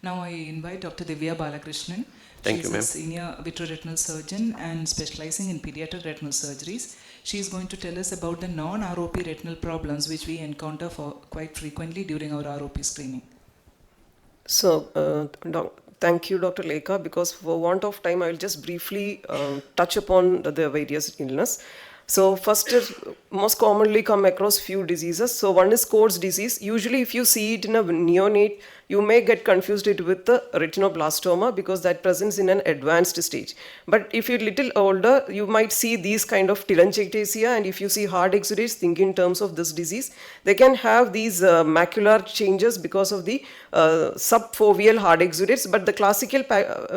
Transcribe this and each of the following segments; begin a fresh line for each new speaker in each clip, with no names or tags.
Now I invite Dr. Divya Balakrishnan.
Thank you,
She's
ma'am.
a senior vitreoretinal surgeon and specializing in pediatric retinal surgeries. She is going to tell us about the non-ROP retinal problems which we encounter quite frequently during our ROP screening.
So, thank you, Dr. Lekha, because for want of time, I will just briefly touch upon the various illness. So first is most commonly come across few diseases. So one is Coats disease. Usually if you see it in a neonate, you may get confused it with the retinoblastoma because that presents in an advanced stage. But if you're little older, you might see these kind of telangiectasia, and if you see hard exudates, think in terms of this disease. They can have these macular changes because of the subfoveal hard exudates, but the classical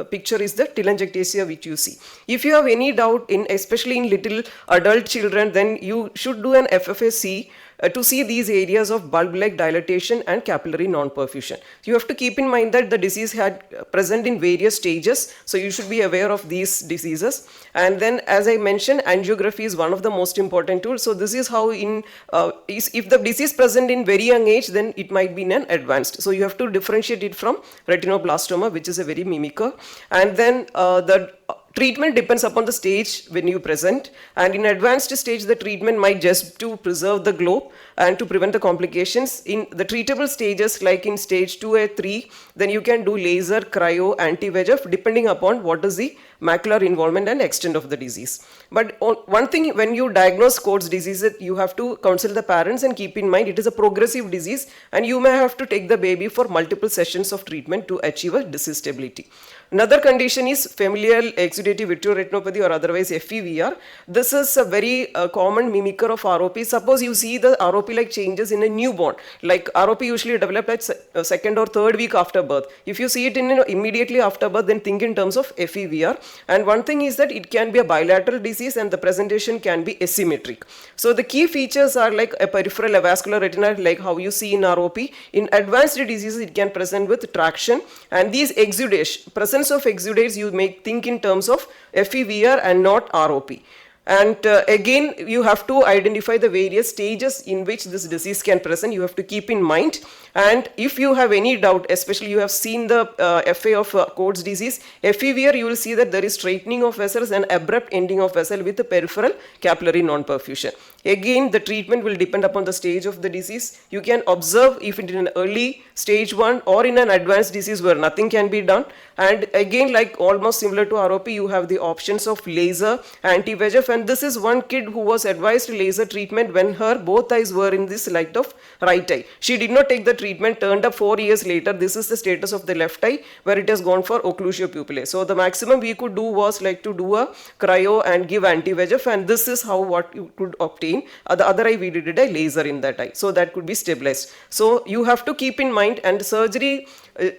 picture is the telangiectasia which you see. If you have any doubt, especially in little adult children, then you should do an FFSC to see these areas of bulb-like dilatation and capillary non-perfusion. You have to keep in mind that the disease had present in various stages, so you should be aware of these diseases. And then, as I mentioned, angiography is one of the most important tools. So this is how if the disease present in very young age, then it might be in an advanced. So you have to differentiate it from retinoblastoma, which is a very mimicker. And then the treatment depends upon the stage when you present, and in advanced stage the treatment might just to preserve the globe and to prevent the complications. In the treatable stages like in stage 2 or 3, then you can do laser, cryo, anti-VEGF depending upon what is the macular involvement and extent of the disease. But one thing, when you diagnose Coats disease, you have to counsel the parents and keep in mind it is a progressive disease and you may have to take the baby for multiple sessions of treatment to achieve a disease stability. Another condition is familial exudative vitreoretinopathy, or otherwise FEVR. This is a very common mimicker of ROP. Suppose you see the ROP-like changes in a newborn. Like ROP usually develop at second or third week after birth. If you see it immediately after birth, then think in terms of FEVR. And one thing is that it can be a bilateral disease and the presentation can be asymmetric. So the key features are like a peripheral avascular retina, like how you see in ROP. In advanced diseases, it can present with traction, and these exudates, presence of exudates, you may think in terms of FEVR and not ROP. And again, you have to identify the various stages in which this disease can present. You have to keep in mind. And if you have any doubt, especially you have seen the FA of Coats disease, FEVR, you will see that there is straightening of vessels and abrupt ending of vessel with the peripheral capillary non-perfusion. Again, the treatment will depend upon the stage of the disease. You can observe if it is in an early stage 1 or in an advanced disease where nothing can be done. And again, like almost similar to ROP, you have the options of laser, anti-VEGF, and this is one kid who was advised laser treatment when her both eyes were in this light of right eye. She did not take the treatment, turned up 4 years later. This is the status of the left eye where it has gone for occlusio pupillae. So the maximum we could do was like to do a cryo and give anti-VEGF, and this is how what you could obtain. The other eye we did a laser in that eye, so that could be stabilized. So you have to keep in mind, and surgery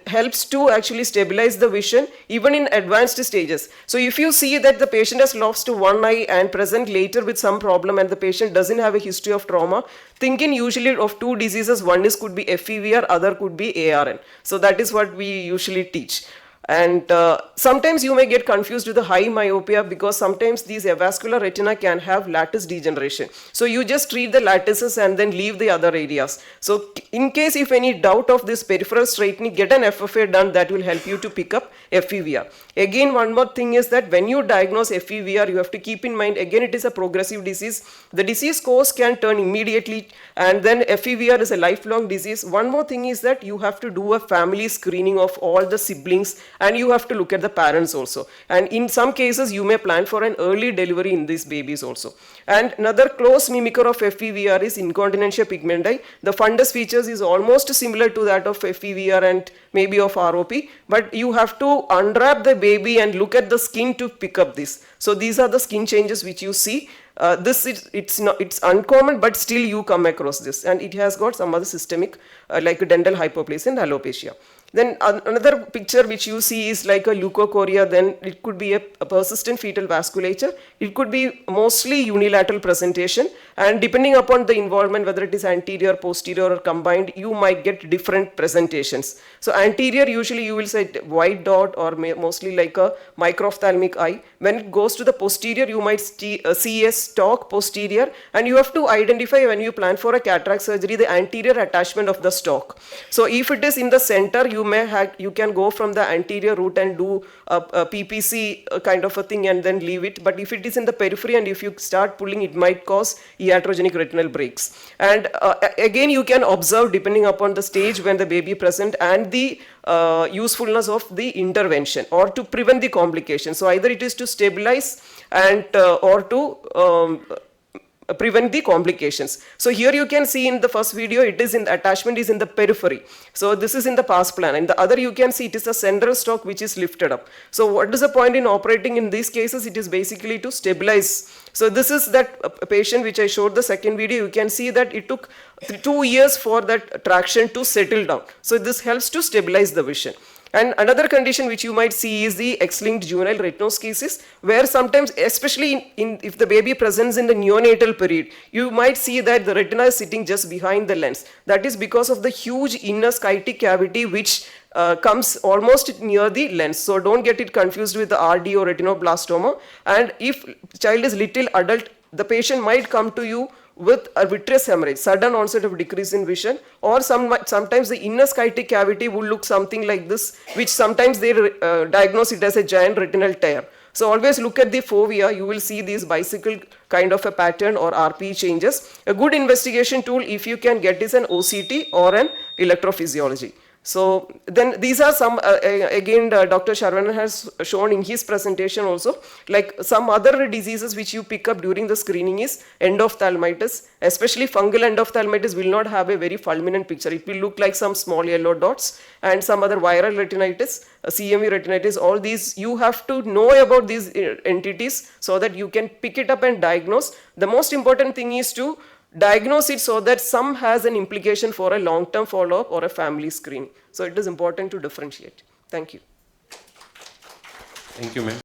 helps to actually stabilize the vision even in advanced stages. So if you see that the patient has lost one eye and present later with some problem and the patient doesn't have a history of trauma, thinking usually of two diseases, one is could be FEVR, other could be ARN. So that is what we usually teach. And sometimes you may get confused with the high myopia because sometimes these avascular retina can have lattice degeneration. So you just treat the lattices and then leave the other areas. So in case if any doubt of this peripheral straightening, get an FFA done, that will help you to pick up FEVR. Again, one more thing is that when you diagnose FEVR, you have to keep in mind, again, it is a progressive disease. The disease course can turn immediately, and then FEVR is a lifelong disease. One more thing is that you have to do a family screening of all the siblings, and you have to look at the parents also. And in some cases, you may plan for an early delivery in these babies also. And another close mimicker of FEVR is incontinentia pigmenti. The fundus features is almost similar to that of FEVR and maybe of ROP, but you have to unwrap the baby and look at the skin to pick up this. So these are the skin changes which you see. It's uncommon, but still you come across this, and it has got some other systemic like dental hypoplasia and alopecia. Then another picture which you see is like a leukocoria. Then it could be a persistent fetal vasculature. It could be mostly unilateral presentation, And depending upon the involvement, whether it is anterior, posterior or combined, you might get different presentations. So anterior, usually you will say white dot or mostly like a microphthalmic eye. When it goes to the posterior, you might see a stalk posterior, and you have to identify when you plan for a cataract surgery the anterior attachment of the stalk. So if it is in the center, you can go from the anterior route and do a PPC kind of a thing and then leave it. But if it is in the periphery and if you start pulling, it might cause iatrogenic retinal breaks. And again, you can observe depending upon the stage when the baby present and the usefulness of the intervention or to prevent the complications. So either it is to stabilize and or to prevent the complications. So here you can see in the first video, it is in the attachment is in the periphery. So this is in the past plan. In the other, you can see it is a central stalk which is lifted up. So what is the point in operating in these cases? It is basically to stabilize. So this is that patient which I showed the second video. You can see that it took 2 years for that traction to settle down. So this helps to stabilize the vision. And another condition which you might see is the X-linked juvenile retinoschisis, where sometimes, especially if the baby presents in the neonatal period, you might see that the retina is sitting just behind the lens. That is because of the huge inner sciatic cavity which comes almost near the lens. So don't get it confused with the RD or retinoblastoma. And if child is little adult, the patient might come to you with a vitreous hemorrhage, sudden onset of decrease in vision, or sometimes the inner sciatic cavity will look something like this, which sometimes they diagnose it as a giant retinal tear. So always look at the fovea, you will see these bicycle kind of a pattern or RP changes. A good investigation tool, if you can get, is an OCT or an electrophysiology. So then these are some, again Dr. Sharvana has shown in his presentation also, like some other diseases which you pick up during the screening is endophthalmitis, especially fungal endophthalmitis will not have a very fulminant picture. It will look like some small yellow dots, and some other viral retinitis, CMV retinitis, all these you have to know about these entities so that you can pick it up and diagnose. The most important thing is to diagnose it so that some has an implication for a long-term follow-up or a family screening. So it is important to differentiate. Thank you.
Thank you, ma'am.